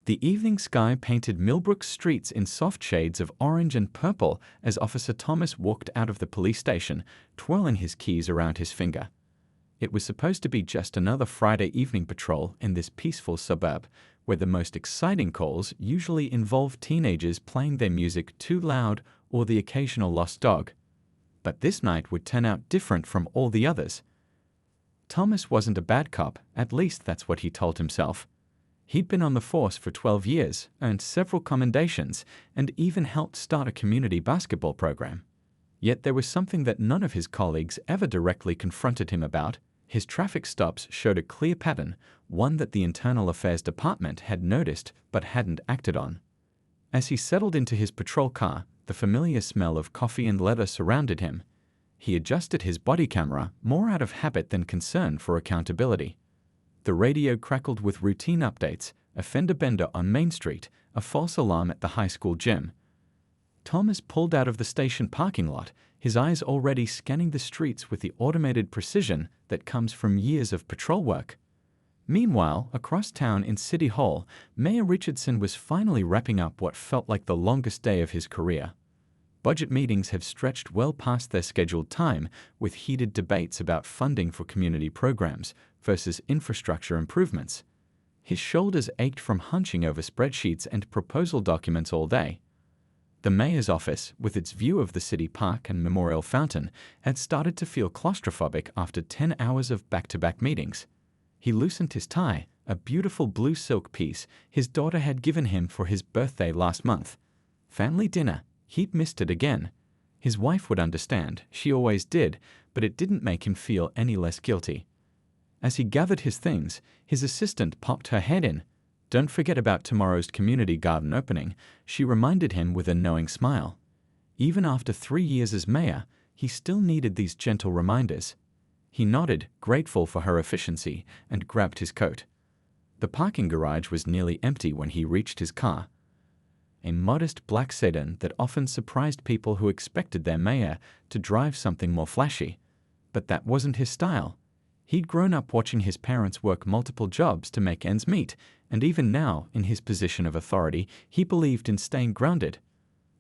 The evening sky painted Millbrook's streets in soft shades of orange and purple as Officer Thomas walked out of the police station, twirling his keys around his finger. It was supposed to be just another Friday evening patrol in this peaceful suburb, where the most exciting calls usually involve teenagers playing their music too loud or the occasional lost dog. But this night would turn out different from all the others. Thomas wasn't a bad cop, at least that's what he told himself. He'd been on the force for 12 years, earned several commendations, and even helped start a community basketball program. Yet there was something that none of his colleagues ever directly confronted him about. His traffic stops showed a clear pattern, one that the Internal Affairs Department had noticed but hadn't acted on. As he settled into his patrol car, the familiar smell of coffee and leather surrounded him. He adjusted his body camera more out of habit than concern for accountability. The radio crackled with routine updates, a fender bender on Main Street, a false alarm at the high school gym. Thomas pulled out of the station parking lot, his eyes already scanning the streets with the automated precision that comes from years of patrol work. Meanwhile, across town in City Hall, Mayor Richardson was finally wrapping up what felt like the longest day of his career. Budget meetings have stretched well past their scheduled time, with heated debates about funding for community programs versus infrastructure improvements. His shoulders ached from hunching over spreadsheets and proposal documents all day. The mayor's office, with its view of the city park and memorial fountain, had started to feel claustrophobic after 10 hours of back-to-back meetings. He loosened his tie, a beautiful blue silk piece his daughter had given him for his birthday last month. Family dinner. He'd missed it again. His wife would understand, she always did, but it didn't make him feel any less guilty. As he gathered his things, his assistant popped her head in. "Don't forget about tomorrow's community garden opening," she reminded him with a knowing smile. Even after 3 years as mayor, he still needed these gentle reminders. He nodded, grateful for her efficiency, and grabbed his coat. The parking garage was nearly empty when he reached his car. A modest black sedan that often surprised people who expected their mayor to drive something more flashy. But that wasn't his style. He'd grown up watching his parents work multiple jobs to make ends meet, and even now, in his position of authority, he believed in staying grounded.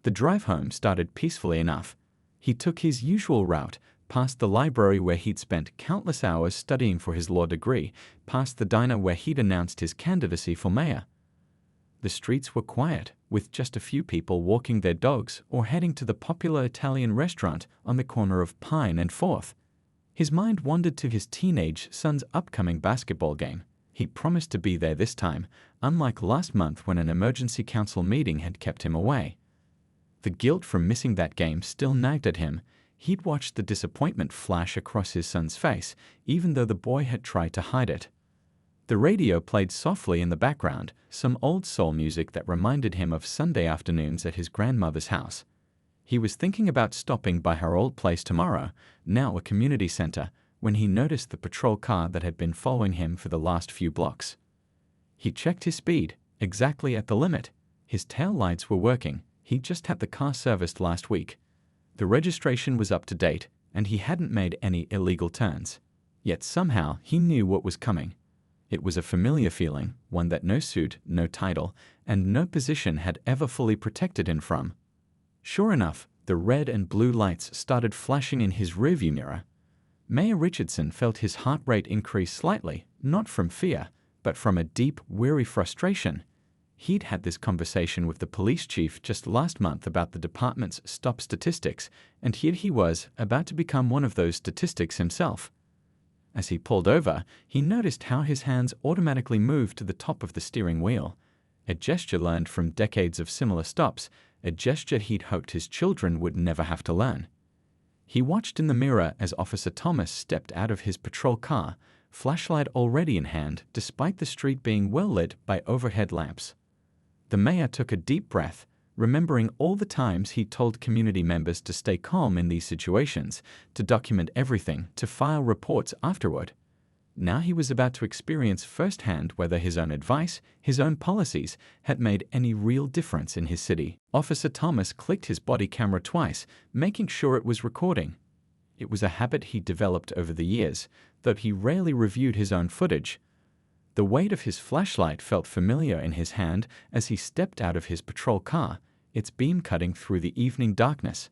The drive home started peacefully enough. He took his usual route, past the library where he'd spent countless hours studying for his law degree, past the diner where he'd announced his candidacy for mayor. The streets were quiet, with just a few people walking their dogs or heading to the popular Italian restaurant on the corner of Pine and 4th. His mind wandered to his teenage son's upcoming basketball game. He promised to be there this time, unlike last month when an emergency council meeting had kept him away. The guilt from missing that game still nagged at him. He'd watched the disappointment flash across his son's face, even though the boy had tried to hide it. The radio played softly in the background, some old soul music that reminded him of Sunday afternoons at his grandmother's house. He was thinking about stopping by her old place tomorrow, now a community center, when he noticed the patrol car that had been following him for the last few blocks. He checked his speed, exactly at the limit. His tail lights were working. He'd just had the car serviced last week. The registration was up to date, and he hadn't made any illegal turns. Yet somehow he knew what was coming. It was a familiar feeling, one that no suit, no title, and no position had ever fully protected him from. Sure enough, the red and blue lights started flashing in his rearview mirror. Mayor Richardson felt his heart rate increase slightly, not from fear, but from a deep, weary frustration. He'd had this conversation with the police chief just last month about the department's stop statistics, and here he was, about to become one of those statistics himself. As he pulled over, he noticed how his hands automatically moved to the top of the steering wheel. A gesture learned from decades of similar stops, a gesture he'd hoped his children would never have to learn. He watched in the mirror as Officer Thomas stepped out of his patrol car, flashlight already in hand, despite the street being well lit by overhead lamps. The mayor took a deep breath, remembering all the times he told community members to stay calm in these situations, to document everything, to file reports afterward. Now he was about to experience firsthand whether his own advice, his own policies, had made any real difference in his city. Officer Thomas clicked his body camera twice, making sure it was recording. It was a habit he developed over the years, though he rarely reviewed his own footage. The weight of his flashlight felt familiar in his hand as he stepped out of his patrol car, its beam cutting through the evening darkness.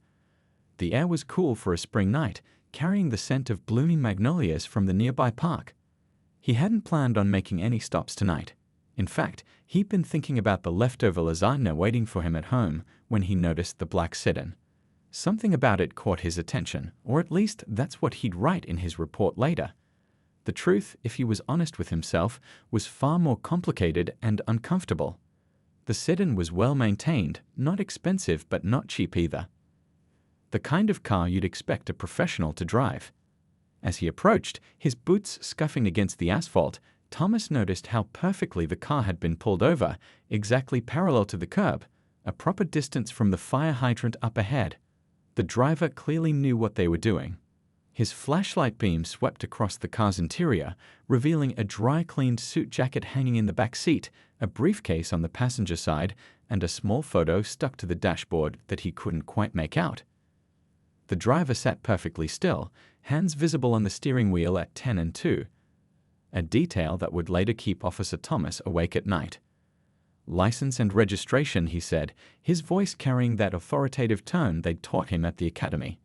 The air was cool for a spring night, carrying the scent of blooming magnolias from the nearby park. He hadn't planned on making any stops tonight. In fact, he'd been thinking about the leftover lasagna waiting for him at home when he noticed the black sedan. Something about it caught his attention, or at least that's what he'd write in his report later. The truth, if he was honest with himself, was far more complicated and uncomfortable. The sedan was well maintained, not expensive but not cheap either. The kind of car you'd expect a professional to drive. As he approached, his boots scuffing against the asphalt, Thomas noticed how perfectly the car had been pulled over, exactly parallel to the curb, a proper distance from the fire hydrant up ahead. The driver clearly knew what they were doing. His flashlight beam swept across the car's interior, revealing a dry-cleaned suit jacket hanging in the back seat, a briefcase on the passenger side, and a small photo stuck to the dashboard that he couldn't quite make out. The driver sat perfectly still, hands visible on the steering wheel at 10 and 2, a detail that would later keep Officer Thomas awake at night. License and registration, he said, his voice carrying that authoritative tone they'd taught him at the academy.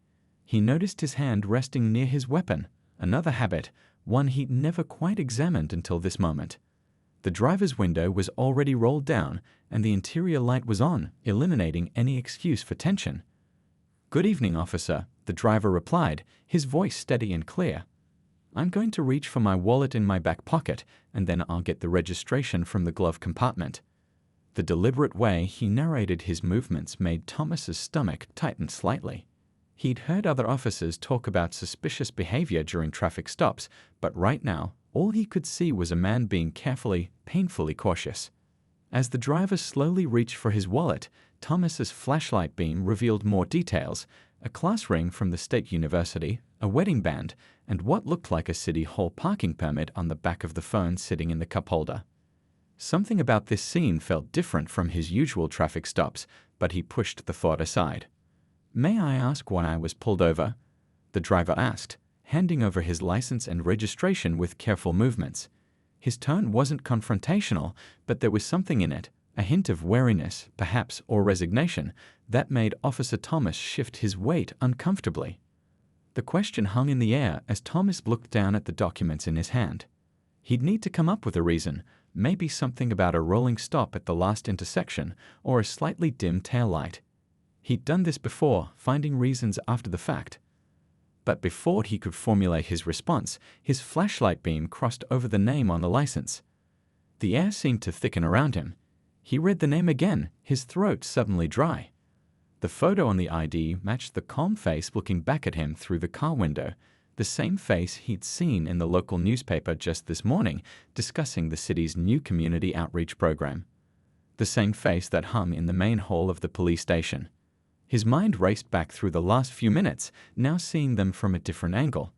He noticed his hand resting near his weapon, another habit, one he'd never quite examined until this moment. The driver's window was already rolled down, and the interior light was on, eliminating any excuse for tension. "Good evening, officer," the driver replied, his voice steady and clear. "I'm going to reach for my wallet in my back pocket, and then I'll get the registration from the glove compartment." The deliberate way he narrated his movements made Thomas's stomach tighten slightly. He'd heard other officers talk about suspicious behavior during traffic stops, but right now, all he could see was a man being carefully, painfully cautious. As the driver slowly reached for his wallet, Thomas's flashlight beam revealed more details: a class ring from the state university, a wedding band, and what looked like a city hall parking permit on the back of the phone sitting in the cup holder. Something about this scene felt different from his usual traffic stops, but he pushed the thought aside. "May I ask why I was pulled over?" the driver asked, handing over his license and registration with careful movements. His tone wasn't confrontational, but there was something in it, a hint of wariness, perhaps, or resignation, that made Officer Thomas shift his weight uncomfortably. The question hung in the air as Thomas looked down at the documents in his hand. He'd need to come up with a reason, maybe something about a rolling stop at the last intersection or a slightly dim taillight. He'd done this before, finding reasons after the fact. But before he could formulate his response, his flashlight beam crossed over the name on the license. The air seemed to thicken around him. He read the name again, his throat suddenly dry. The photo on the ID matched the calm face looking back at him through the car window, the same face he'd seen in the local newspaper just this morning discussing the city's new community outreach program. The same face that hung in the main hall of the police station. His mind raced back through the last few minutes, now seeing them from a different angle.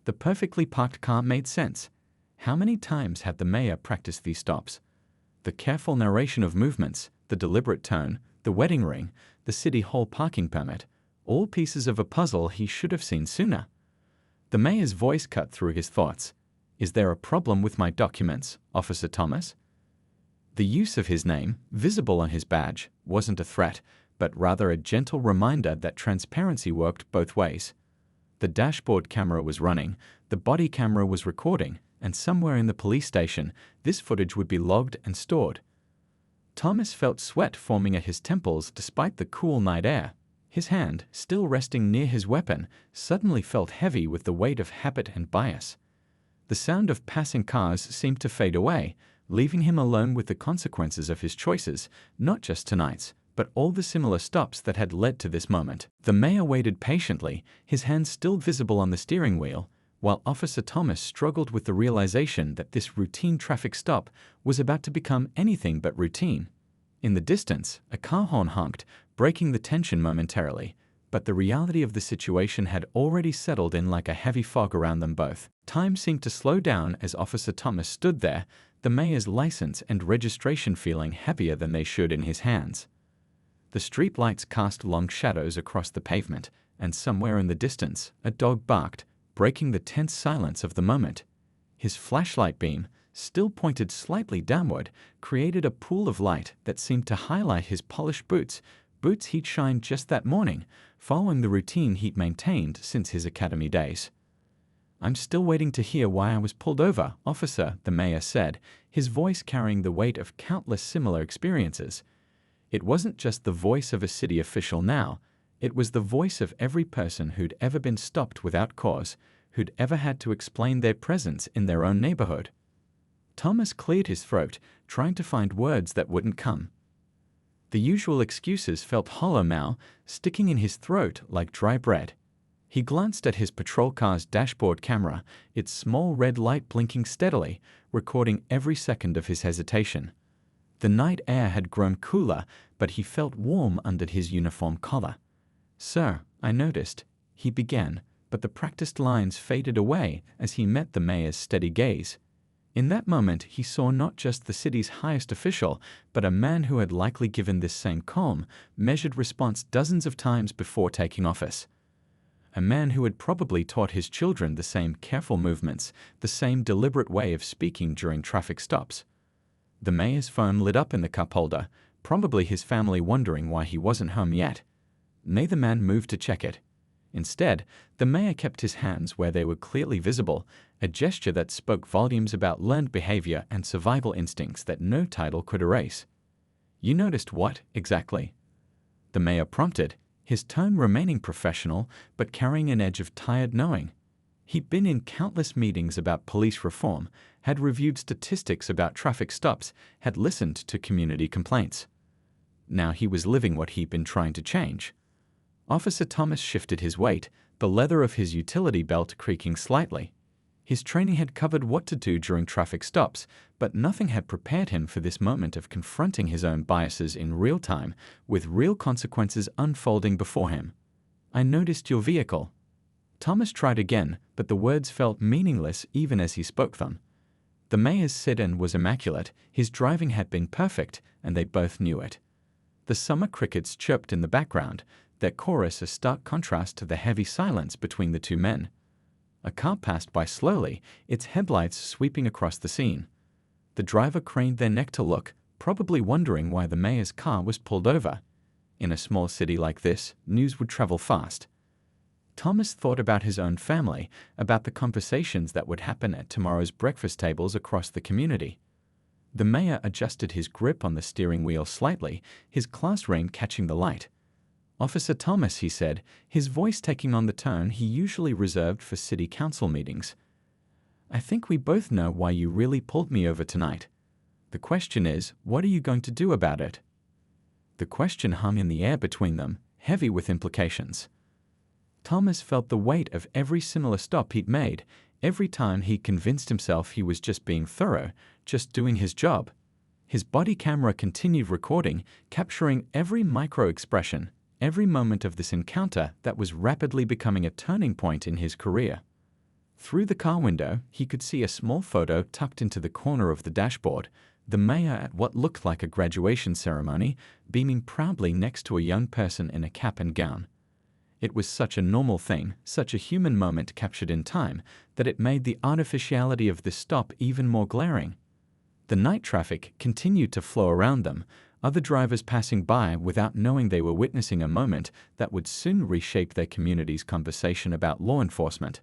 The perfectly parked car made sense. How many times had the mayor practiced these stops? The careful narration of movements, the deliberate tone, the wedding ring, the city hall parking permit, all pieces of a puzzle he should have seen sooner. The mayor's voice cut through his thoughts. "Is there a problem with my documents, Officer Thomas?" The use of his name, visible on his badge, wasn't a threat, but rather a gentle reminder that transparency worked both ways. The dashboard camera was running, the body camera was recording, and somewhere in the police station, this footage would be logged and stored. Thomas felt sweat forming at his temples despite the cool night air. His hand, still resting near his weapon, suddenly felt heavy with the weight of habit and bias. The sound of passing cars seemed to fade away, leaving him alone with the consequences of his choices, not just tonight's, but all the similar stops that had led to this moment. The mayor waited patiently, his hands still visible on the steering wheel, while Officer Thomas struggled with the realization that this routine traffic stop was about to become anything but routine. In the distance, a car horn honked, breaking the tension momentarily, but the reality of the situation had already settled in like a heavy fog around them both. Time seemed to slow down as Officer Thomas stood there, the mayor's license and registration feeling heavier than they should in his hands. The street lights cast long shadows across the pavement, and somewhere in the distance, a dog barked, breaking the tense silence of the moment. His flashlight beam, still pointed slightly downward, created a pool of light that seemed to highlight his polished boots, boots he'd shined just that morning, following the routine he'd maintained since his academy days. "I'm still waiting to hear why I was pulled over, officer," the mayor said, his voice carrying the weight of countless similar experiences. It wasn't just the voice of a city official now, it was the voice of every person who'd ever been stopped without cause, who'd ever had to explain their presence in their own neighborhood. Thomas cleared his throat, trying to find words that wouldn't come. The usual excuses felt hollow now, sticking in his throat like dry bread. He glanced at his patrol car's dashboard camera, its small red light blinking steadily, recording every second of his hesitation. The night air had grown cooler, but he felt warm under his uniform collar. "Sir, I noticed," he began, but the practiced lines faded away as he met the mayor's steady gaze. In that moment, he saw not just the city's highest official, but a man who had likely given this same calm, measured response dozens of times before taking office. A man who had probably taught his children the same careful movements, the same deliberate way of speaking during traffic stops. The mayor's phone lit up in the cup holder, probably his family wondering why he wasn't home yet. Neither man moved to check it. Instead, the mayor kept his hands where they were clearly visible, a gesture that spoke volumes about learned behavior and survival instincts that no title could erase. "You noticed what, exactly?" the mayor prompted, his tone remaining professional but carrying an edge of tired knowing. He'd been in countless meetings about police reform, had reviewed statistics about traffic stops, had listened to community complaints. Now he was living what he'd been trying to change. Officer Thomas shifted his weight, the leather of his utility belt creaking slightly. His training had covered what to do during traffic stops, but nothing had prepared him for this moment of confronting his own biases in real time, with real consequences unfolding before him. "I noticed your vehicle." Thomas tried again, but the words felt meaningless even as he spoke them. The mayor's sit-in was immaculate, his driving had been perfect, and they both knew it. The summer crickets chirped in the background, their chorus a stark contrast to the heavy silence between the two men. A car passed by slowly, its headlights sweeping across the scene. The driver craned their neck to look, probably wondering why the mayor's car was pulled over. In a small city like this, news would travel fast. Thomas thought about his own family, about the conversations that would happen at tomorrow's breakfast tables across the community. The mayor adjusted his grip on the steering wheel slightly, his class rein catching the light. "Officer Thomas," he said, his voice taking on the tone he usually reserved for city council meetings. "I think we both know why you really pulled me over tonight. The question is, what are you going to do about it?" The question hung in the air between them, heavy with implications. Thomas felt the weight of every similar stop he'd made, every time he convinced himself he was just being thorough, just doing his job. His body camera continued recording, capturing every micro-expression, every moment of this encounter that was rapidly becoming a turning point in his career. Through the car window, he could see a small photo tucked into the corner of the dashboard, the mayor at what looked like a graduation ceremony, beaming proudly next to a young person in a cap and gown. It was such a normal thing, such a human moment captured in time, that it made the artificiality of this stop even more glaring. The night traffic continued to flow around them, other drivers passing by without knowing they were witnessing a moment that would soon reshape their community's conversation about law enforcement.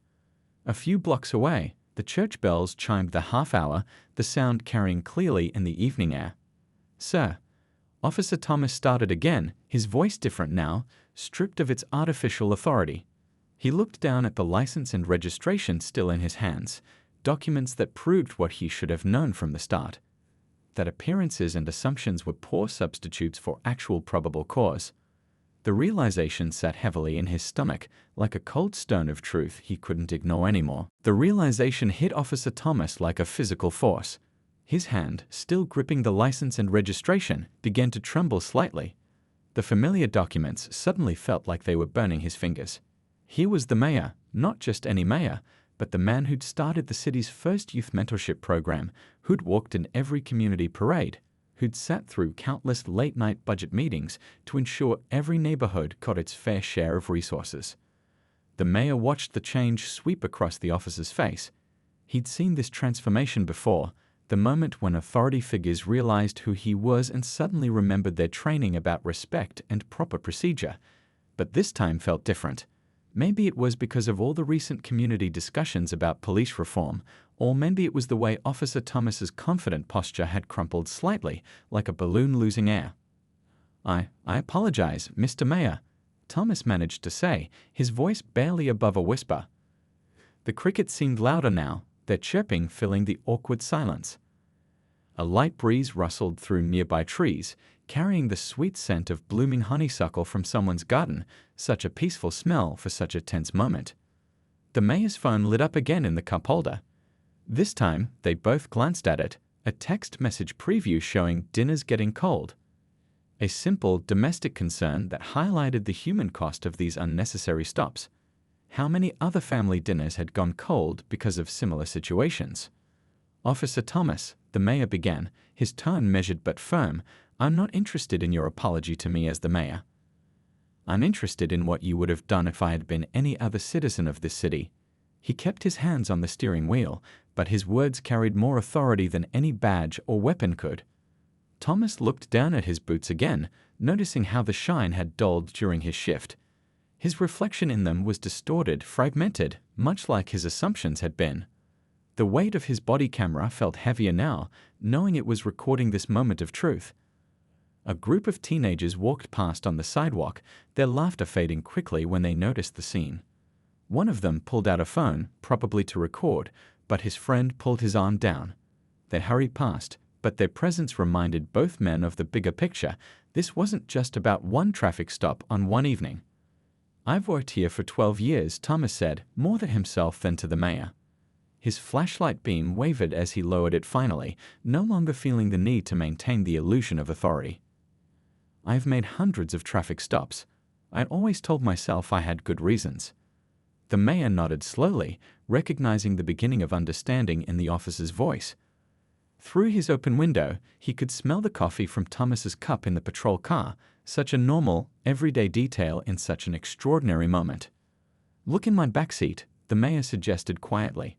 A few blocks away, the church bells chimed the half-hour, the sound carrying clearly in the evening air. "Sir," Officer Thomas started again, his voice different now, stripped of its artificial authority. He looked down at the license and registration still in his hands, documents that proved what he should have known from the start, that appearances and assumptions were poor substitutes for actual probable cause. The realization sat heavily in his stomach, like a cold stone of truth he couldn't ignore anymore. The realization hit Officer Thomas like a physical force. His hand, still gripping the license and registration, began to tremble slightly. The familiar documents suddenly felt like they were burning his fingers. Here was the mayor, not just any mayor, but the man who'd started the city's first youth mentorship program, who'd walked in every community parade, who'd sat through countless late-night budget meetings to ensure every neighborhood got its fair share of resources. The mayor watched the change sweep across the officer's face. He'd seen this transformation before, the moment when authority figures realized who he was and suddenly remembered their training about respect and proper procedure. But this time felt different. Maybe it was because of all the recent community discussions about police reform, or maybe it was the way Officer Thomas's confident posture had crumpled slightly, like a balloon losing air. I apologize, Mr. Mayor," Thomas managed to say, his voice barely above a whisper. The crickets seemed louder now, their chirping filling the awkward silence. A light breeze rustled through nearby trees, carrying the sweet scent of blooming honeysuckle from someone's garden, such a peaceful smell for such a tense moment. The mayor's phone lit up again in the cup holder. This time, they both glanced at it, a text message preview showing dinner's getting cold. A simple domestic concern that highlighted the human cost of these unnecessary stops. How many other family dinners had gone cold because of similar situations? "Officer Thomas," the mayor began, his tone measured but firm, "I'm not interested in your apology to me as the mayor. I'm interested in what you would have done if I had been any other citizen of this city." He kept his hands on the steering wheel, but his words carried more authority than any badge or weapon could. Thomas looked down at his boots again, noticing how the shine had dulled during his shift. His reflection in them was distorted, fragmented, much like his assumptions had been. The weight of his body camera felt heavier now, knowing it was recording this moment of truth. A group of teenagers walked past on the sidewalk, their laughter fading quickly when they noticed the scene. One of them pulled out a phone, probably to record, but his friend pulled his arm down. They hurried past, but their presence reminded both men of the bigger picture. This wasn't just about one traffic stop on one evening. "I've worked here for 12 years, Thomas said, more to himself than to the mayor. His flashlight beam wavered as he lowered it finally, no longer feeling the need to maintain the illusion of authority. "I've made hundreds of traffic stops. I'd always told myself I had good reasons." The mayor nodded slowly, recognizing the beginning of understanding in the officer's voice. Through his open window, he could smell the coffee from Thomas's cup in the patrol car, such a normal, everyday detail in such an extraordinary moment. "Look in my backseat," the mayor suggested quietly.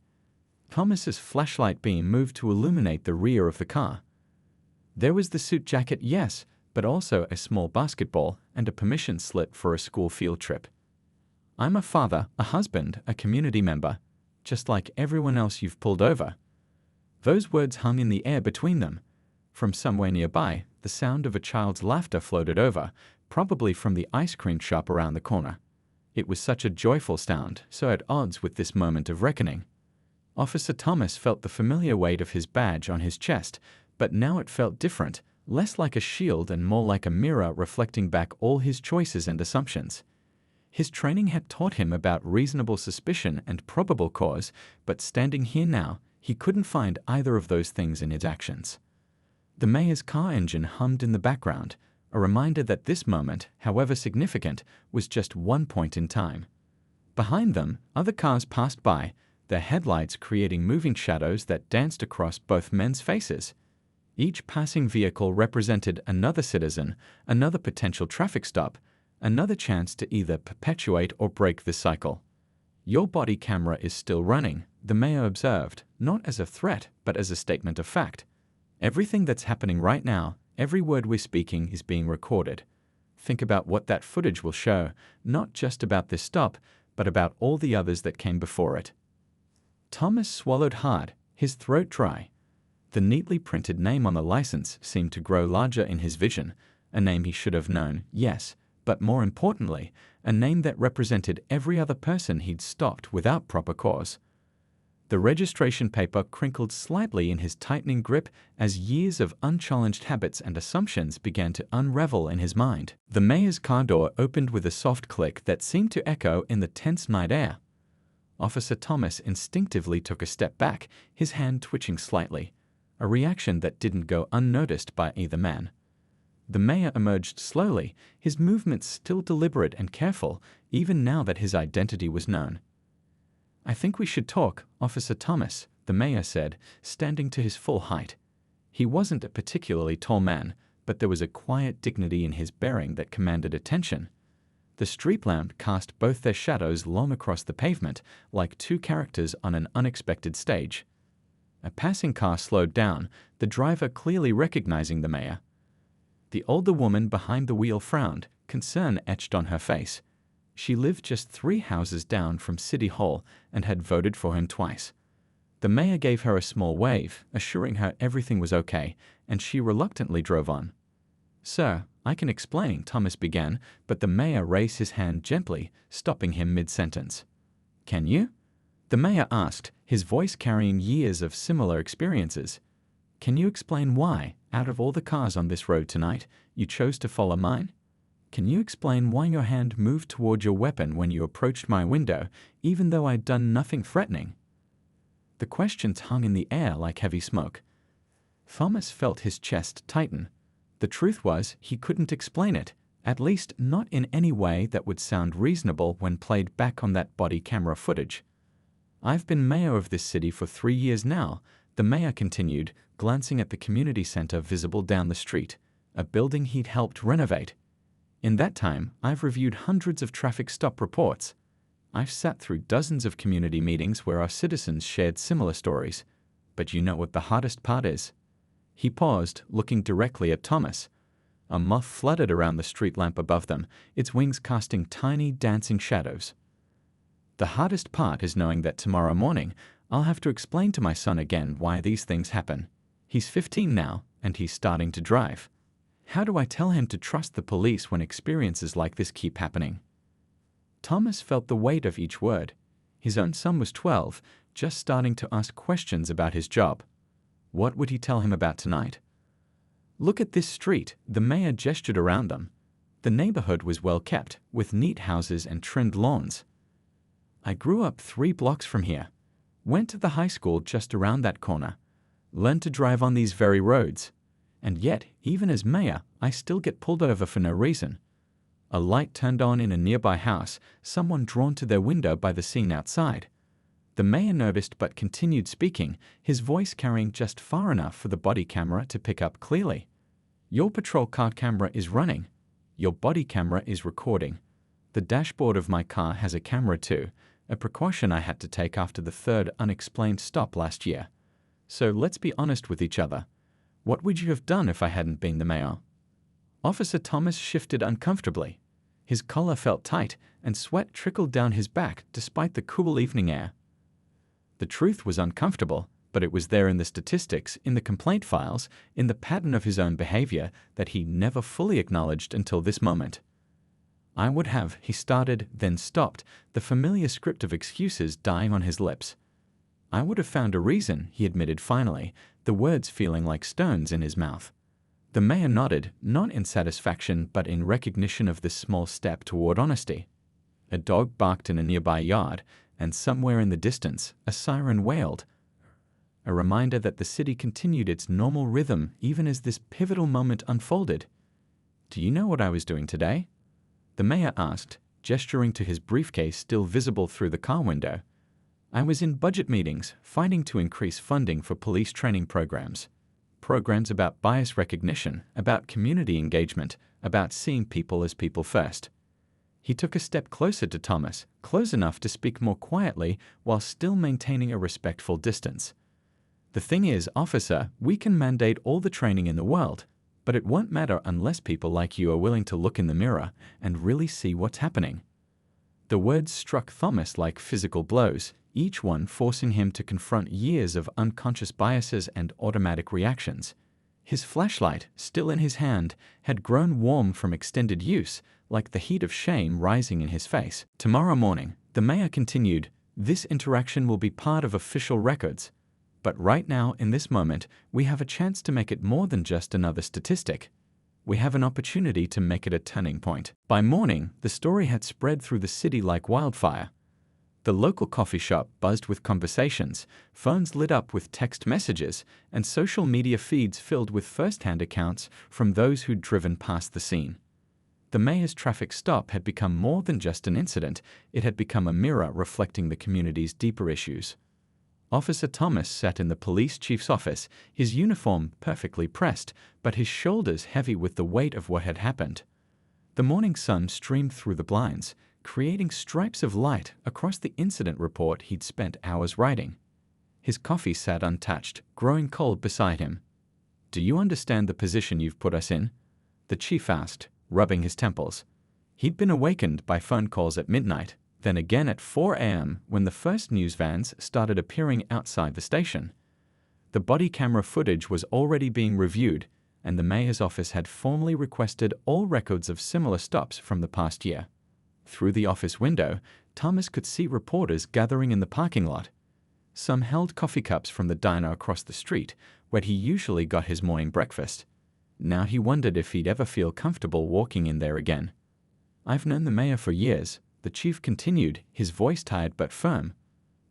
Thomas's flashlight beam moved to illuminate the rear of the car. There was the suit jacket, yes, but also a small basketball and a permission slip for a school field trip. "I'm a father, a husband, a community member, just like everyone else you've pulled over." Those words hung in the air between them. From somewhere nearby, the sound of a child's laughter floated over, probably from the ice cream shop around the corner. It was such a joyful sound, so at odds with this moment of reckoning. Officer Thomas felt the familiar weight of his badge on his chest, but now it felt different, less like a shield and more like a mirror reflecting back all his choices and assumptions. His training had taught him about reasonable suspicion and probable cause, but standing here now, he couldn't find either of those things in his actions. The mayor's car engine hummed in the background, a reminder that this moment, however significant, was just one point in time. Behind them, other cars passed by, their headlights creating moving shadows that danced across both men's faces. Each passing vehicle represented another citizen, another potential traffic stop, another chance to either perpetuate or break the cycle. "Your body camera is still running," the mayor observed, not as a threat, but as a statement of fact. "Everything that's happening right now, every word we're speaking is being recorded. Think about what that footage will show, not just about this stop, but about all the others that came before it." Thomas swallowed hard, his throat dry. The neatly printed name on the license seemed to grow larger in his vision, a name he should have known, yes, but more importantly, a name that represented every other person he'd stopped without proper cause. The registration paper crinkled slightly in his tightening grip as years of unchallenged habits and assumptions began to unravel in his mind. The mayor's car door opened with a soft click that seemed to echo in the tense night air. Officer Thomas instinctively took a step back, his hand twitching slightly, a reaction that didn't go unnoticed by either man. The mayor emerged slowly, his movements still deliberate and careful, even now that his identity was known. "I think we should talk, Officer Thomas," the mayor said, standing to his full height. He wasn't a particularly tall man, but there was a quiet dignity in his bearing that commanded attention. The street lamp cast both their shadows long across the pavement, like two characters on an unexpected stage. A passing car slowed down, the driver clearly recognizing the mayor. The older woman behind the wheel frowned, concern etched on her face. She lived just 3 houses down from City Hall and had voted for him twice. The mayor gave her a small wave, assuring her everything was okay, and she reluctantly drove on. "Sir, I can explain," Thomas began, but the mayor raised his hand gently, stopping him mid-sentence. "Can you?" The mayor asked, his voice carrying years of similar experiences. "Can you explain why, out of all the cars on this road tonight, you chose to follow mine? Can you explain why your hand moved toward your weapon when you approached my window, even though I'd done nothing threatening?" The questions hung in the air like heavy smoke. Thomas felt his chest tighten. The truth was, he couldn't explain it, at least not in any way that would sound reasonable when played back on that body camera footage. "I've been mayor of this city for 3 years now," the mayor continued, glancing at the community center visible down the street, a building he'd helped renovate. "In that time, I've reviewed hundreds of traffic stop reports. I've sat through dozens of community meetings where our citizens shared similar stories. But you know what the hardest part is?" He paused, looking directly at Thomas. A moth fluttered around the street lamp above them, its wings casting tiny, dancing shadows. "The hardest part is knowing that tomorrow morning I'll have to explain to my son again why these things happen. He's 15 now, and he's starting to drive. How do I tell him to trust the police when experiences like this keep happening?" Thomas felt the weight of each word. His own son was 12, just starting to ask questions about his job. What would he tell him about tonight? "Look at this street," the mayor gestured around them. The neighborhood was well kept, with neat houses and trimmed lawns. "I grew up 3 blocks from here. Went to the high school just around that corner. Learned to drive on these very roads. And yet, even as mayor, I still get pulled over for no reason." A light turned on in a nearby house, someone drawn to their window by the scene outside. The mayor noticed but continued speaking, his voice carrying just far enough for the body camera to pick up clearly. "Your patrol car camera is running. Your body camera is recording. The dashboard of my car has a camera too, a precaution I had to take after the 3rd unexplained stop last year. So let's be honest with each other. What would you have done if I hadn't been the mayor?" Officer Thomas shifted uncomfortably. His collar felt tight, and sweat trickled down his back despite the cool evening air. The truth was uncomfortable, but it was there in the statistics, in the complaint files, in the pattern of his own behavior that he never fully acknowledged until this moment. "I would have," he started, then stopped, the familiar script of excuses dying on his lips. "I would have found a reason," he admitted finally, the words feeling like stones in his mouth. The mayor nodded, not in satisfaction but in recognition of this small step toward honesty. A dog barked in a nearby yard, and somewhere in the distance, a siren wailed, a reminder that the city continued its normal rhythm even as this pivotal moment unfolded. "Do you know what I was doing today?" the mayor asked, gesturing to his briefcase still visible through the car window. "I was in budget meetings, fighting to increase funding for police training programs. Programs about bias recognition, about community engagement, about seeing people as people first." He took a step closer to Thomas, close enough to speak more quietly while still maintaining a respectful distance. "The thing is, officer, we can mandate all the training in the world, but it won't matter unless people like you are willing to look in the mirror and really see what's happening." The words struck Thomas like physical blows, each one forcing him to confront years of unconscious biases and automatic reactions. His flashlight, still in his hand, had grown warm from extended use, like the heat of shame rising in his face. "Tomorrow morning," the mayor continued, "this interaction will be part of official records. But right now, in this moment, we have a chance to make it more than just another statistic. We have an opportunity to make it a turning point." By morning, the story had spread through the city like wildfire. The local coffee shop buzzed with conversations, phones lit up with text messages, and social media feeds filled with first-hand accounts from those who'd driven past the scene. The mayor's traffic stop had become more than just an incident, it had become a mirror reflecting the community's deeper issues. Officer Thomas sat in the police chief's office, his uniform perfectly pressed, but his shoulders heavy with the weight of what had happened. The morning sun streamed through the blinds, creating stripes of light across the incident report he'd spent hours writing. His coffee sat untouched, growing cold beside him. "Do you understand the position you've put us in?" the chief asked, rubbing his temples. He'd been awakened by phone calls at midnight, then again at 4 a.m. when the first news vans started appearing outside the station. The body camera footage was already being reviewed, and the mayor's office had formally requested all records of similar stops from the past year. Through the office window, Thomas could see reporters gathering in the parking lot. Some held coffee cups from the diner across the street, where he usually got his morning breakfast. Now he wondered if he'd ever feel comfortable walking in there again. "I've known the mayor for years," the chief continued, his voice tired but firm.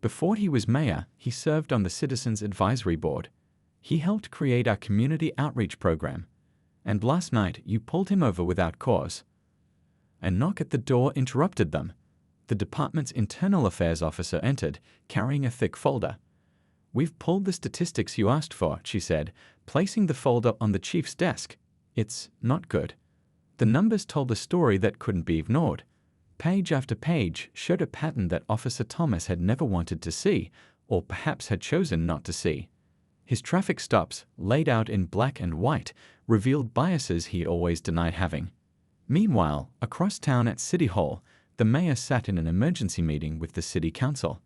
"Before he was mayor, he served on the Citizens Advisory Board. He helped create our community outreach program. And last night you pulled him over without cause." A knock at the door interrupted them. The department's internal affairs officer entered, carrying a thick folder. "We've pulled the statistics you asked for," she said, placing the folder on the chief's desk. "It's not good." The numbers told a story that couldn't be ignored. Page after page showed a pattern that Officer Thomas had never wanted to see, or perhaps had chosen not to see. His traffic stops, laid out in black and white, revealed biases he always denied having. Meanwhile, across town at City Hall, the mayor sat in an emergency meeting with the city council.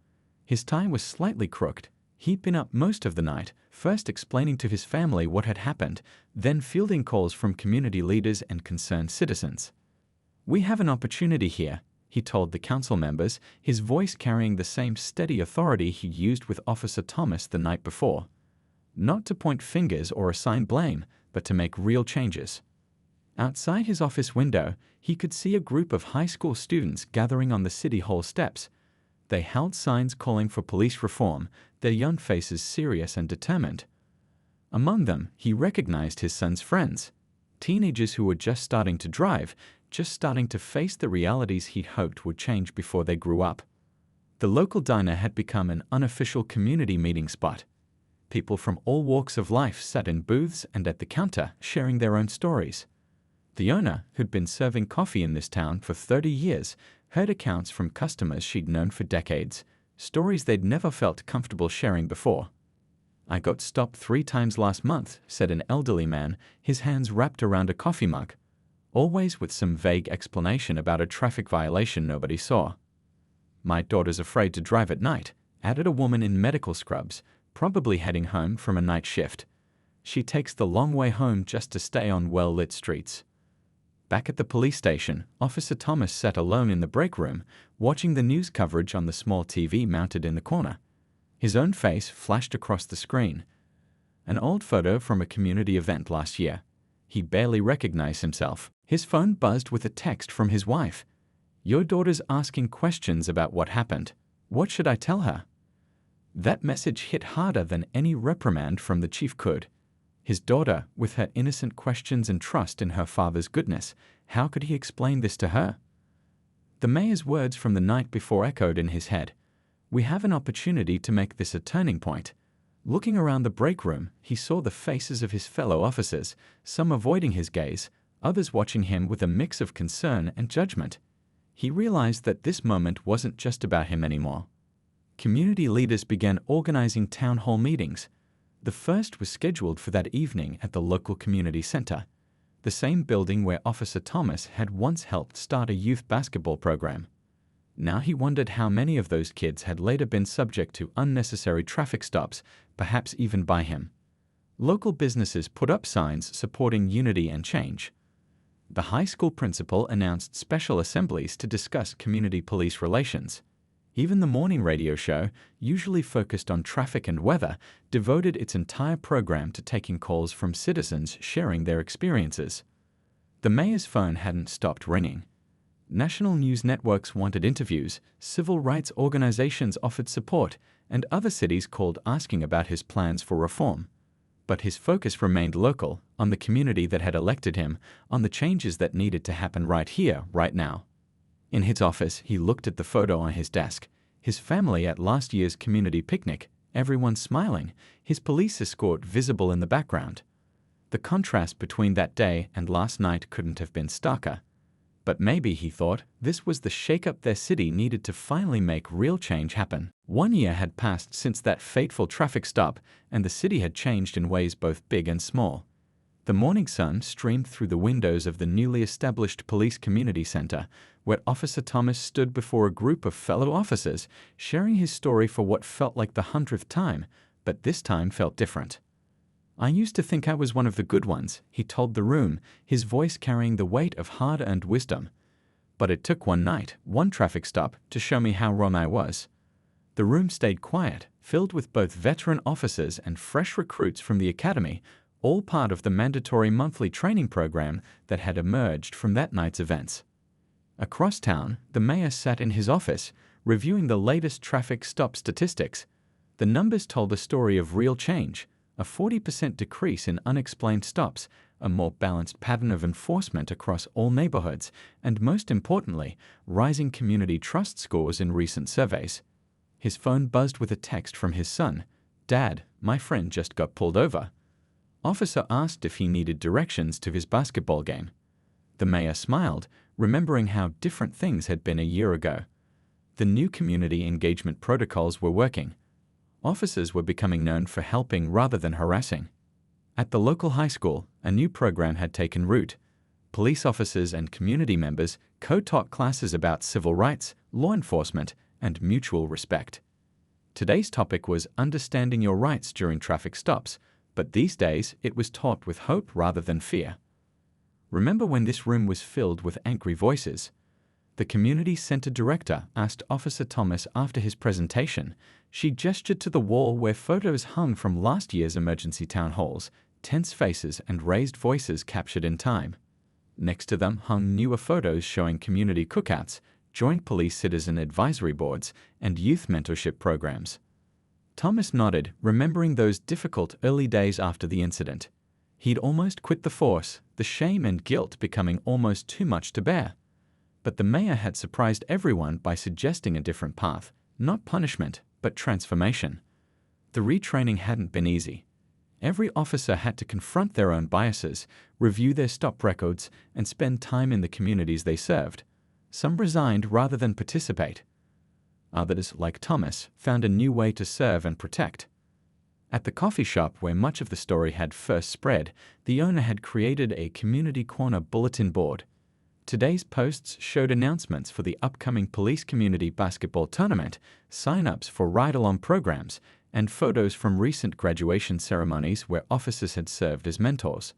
His tie was slightly crooked. He'd been up most of the night, first explaining to his family what had happened, then fielding calls from community leaders and concerned citizens. "We have an opportunity here," he told the council members, his voice carrying the same steady authority he used with Officer Thomas the night before. Not to point fingers or assign blame, but to make real changes. Outside his office window, he could see a group of high school students gathering on the City Hall steps. They held signs calling for police reform, their young faces serious and determined. Among them, he recognized his son's friends, teenagers who were just starting to drive, just starting to face the realities he'd hoped would change before they grew up. The local diner had become an unofficial community meeting spot. People from all walks of life sat in booths and at the counter, sharing their own stories. The owner, who'd been serving coffee in this town for 30 years, heard accounts from customers she'd known for decades, stories they'd never felt comfortable sharing before. "I got stopped 3 times last month," said an elderly man, his hands wrapped around a coffee mug, always with some vague explanation about a traffic violation nobody saw. "My daughter's afraid to drive at night," added a woman in medical scrubs, probably heading home from a night shift. "She takes the long way home just to stay on well-lit streets." Back at the police station, Officer Thomas sat alone in the break room, watching the news coverage on the small TV mounted in the corner. His own face flashed across the screen. An old photo from a community event last year. He barely recognized himself. His phone buzzed with a text from his wife. "Your daughter's asking questions about what happened. What should I tell her?" That message hit harder than any reprimand from the chief could. His daughter, with her innocent questions and trust in her father's goodness, how could he explain this to her? The mayor's words from the night before echoed in his head. "We have an opportunity to make this a turning point." Looking around the break room, he saw the faces of his fellow officers, some avoiding his gaze, others watching him with a mix of concern and judgment. He realized that this moment wasn't just about him anymore. Community leaders began organizing town hall meetings. The first was scheduled for that evening at the local community center, the same building where Officer Thomas had once helped start a youth basketball program. Now he wondered how many of those kids had later been subject to unnecessary traffic stops, perhaps even by him. Local businesses put up signs supporting unity and change. The high school principal announced special assemblies to discuss community police relations. Even the morning radio show, usually focused on traffic and weather, devoted its entire program to taking calls from citizens sharing their experiences. The mayor's phone hadn't stopped ringing. National news networks wanted interviews, civil rights organizations offered support, and other cities called asking about his plans for reform. But his focus remained local, on the community that had elected him, on the changes that needed to happen right here, right now. In his office, he looked at the photo on his desk. His family at last year's community picnic, everyone smiling, his police escort visible in the background. The contrast between that day and last night couldn't have been starker. But maybe, he thought, this was the shake-up their city needed to finally make real change happen. 1 year had passed since that fateful traffic stop, and the city had changed in ways both big and small. The morning sun streamed through the windows of the newly established police community center, where Officer Thomas stood before a group of fellow officers, sharing his story for what felt like the 100th time, but this time felt different. "I used to think I was one of the good ones," he told the room, his voice carrying the weight of hard-earned wisdom. "But it took one night, one traffic stop, to show me how wrong I was." The room stayed quiet, filled with both veteran officers and fresh recruits from the academy, all part of the mandatory monthly training program that had emerged from that night's events. Across town, the mayor sat in his office, reviewing the latest traffic stop statistics. The numbers told a story of real change: a 40% decrease in unexplained stops, a more balanced pattern of enforcement across all neighborhoods, and most importantly, rising community trust scores in recent surveys. His phone buzzed with a text from his son. "Dad, my friend just got pulled over." Officer asked if he needed directions to his basketball game. The mayor smiled, remembering how different things had been a year ago. The new community engagement protocols were working. Officers were becoming known for helping rather than harassing. At the local high school, a new program had taken root. Police officers and community members co-taught classes about civil rights, law enforcement, and mutual respect. Today's topic was understanding your rights during traffic stops, but these days it was taught with hope rather than fear. Remember when this room was filled with angry voices? The community center director asked Officer Thomas after his presentation. She gestured to the wall where photos hung from last year's emergency town halls, tense faces and raised voices captured in time. Next to them hung newer photos showing community cookouts, joint police citizen advisory boards, and youth mentorship programs. Thomas nodded, remembering those difficult early days after the incident. He'd almost quit the force, the shame and guilt becoming almost too much to bear. But the mayor had surprised everyone by suggesting a different path, not punishment, but transformation. The retraining hadn't been easy. Every officer had to confront their own biases, review their stop records, and spend time in the communities they served. Some resigned rather than participate. Others, like Thomas, found a new way to serve and protect. At the coffee shop where much of the story had first spread, the owner had created a community corner bulletin board. Today's posts showed announcements for the upcoming police community basketball tournament, sign-ups for ride-along programs, and photos from recent graduation ceremonies where officers had served as mentors.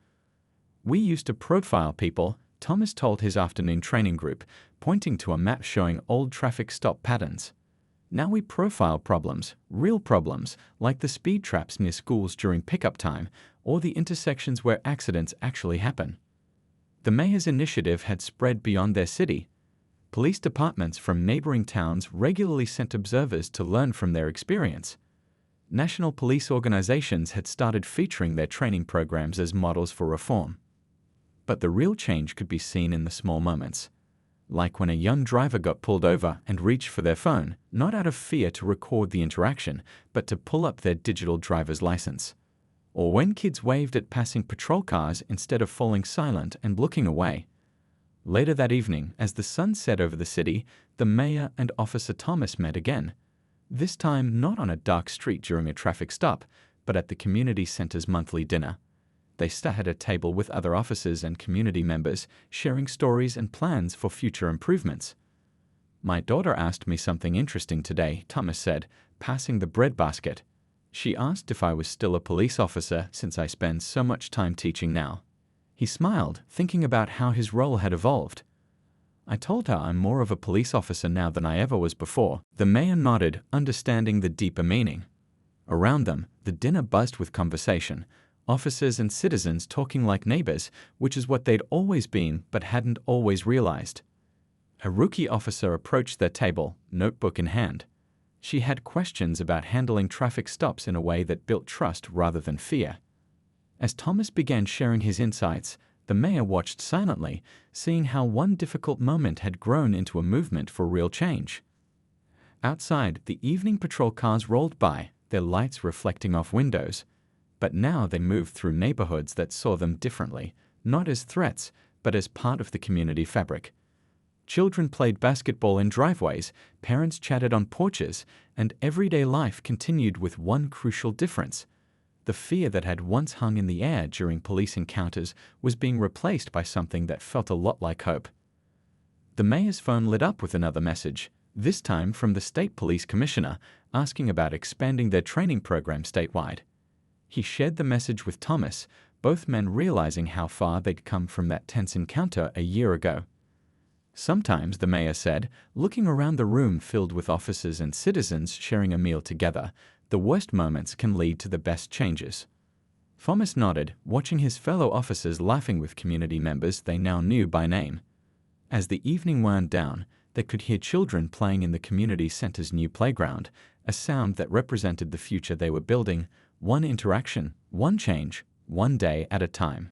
"We used to profile people," Thomas told his afternoon training group, pointing to a map showing old traffic stop patterns. "Now we profile problems, real problems, like the speed traps near schools during pickup time, or the intersections where accidents actually happen." The mayor's initiative had spread beyond their city. Police departments from neighboring towns regularly sent observers to learn from their experience. National police organizations had started featuring their training programs as models for reform. But the real change could be seen in the small moments. Like when a young driver got pulled over and reached for their phone, not out of fear to record the interaction, but to pull up their digital driver's license. Or when kids waved at passing patrol cars instead of falling silent and looking away. Later that evening, as the sun set over the city, the mayor and Officer Thomas met again. This time not on a dark street during a traffic stop, but at the community center's monthly dinner. They sat at a table with other officers and community members, sharing stories and plans for future improvements. "My daughter asked me something interesting today," Thomas said, passing the bread basket. "She asked if I was still a police officer since I spend so much time teaching now." He smiled, thinking about how his role had evolved. "I told her I'm more of a police officer now than I ever was before." The mayor nodded, understanding the deeper meaning. Around them, the dinner buzzed with conversation. Officers and citizens talking like neighbors, which is what they'd always been but hadn't always realized. A rookie officer approached their table, notebook in hand. She had questions about handling traffic stops in a way that built trust rather than fear. As Thomas began sharing his insights, the mayor watched silently, seeing how one difficult moment had grown into a movement for real change. Outside, the evening patrol cars rolled by, their lights reflecting off windows. But now they moved through neighborhoods that saw them differently, not as threats, but as part of the community fabric. Children played basketball in driveways, parents chatted on porches, and everyday life continued with one crucial difference. The fear that had once hung in the air during police encounters was being replaced by something that felt a lot like hope. The mayor's phone lit up with another message, this time from the state police commissioner, asking about expanding their training program statewide. He shared the message with Thomas, both men realizing how far they'd come from that tense encounter a year ago. Sometimes, the mayor said, looking around the room filled with officers and citizens sharing a meal together, the worst moments can lead to the best changes. Thomas nodded, watching his fellow officers laughing with community members they now knew by name. As the evening wound down, they could hear children playing in the community center's new playground, a sound that represented the future they were building, one interaction, one change, one day at a time.